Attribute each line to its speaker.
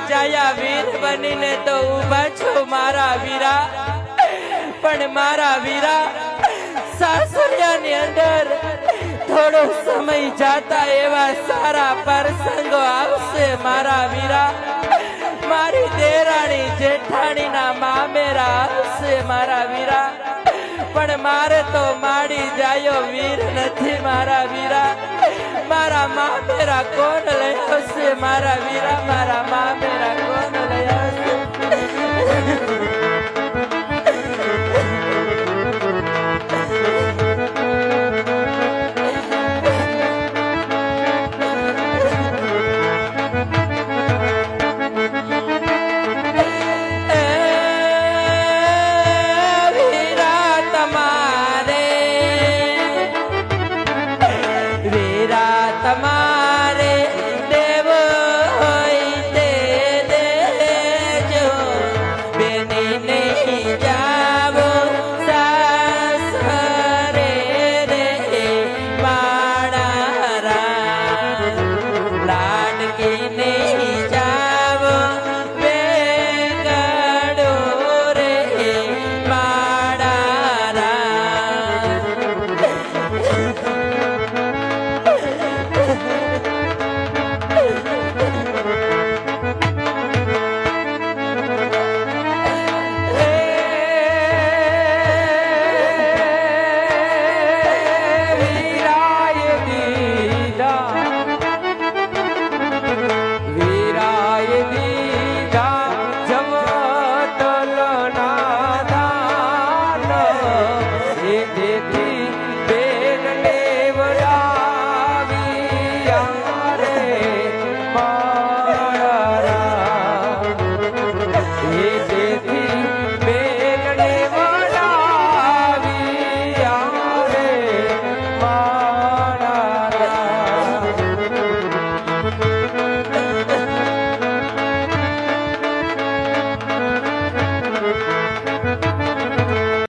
Speaker 1: जाया वीर बनीने तो उभा छो मारा वीरा पण मारा वीरा सासरियानी अंदर थोड़ो समय जाता एवा सारा प्रसंगो आवशे मारा वीरा मारी देराणी जेठाणी ना मामेरा आवशे मारा वीरा पण मारे तो माड़ी जायो वीर नथी मारा वीरा मारा मामेरा कोण लई आवशे मारा वीरा मारा मामेरा कोण लई आवशे तमा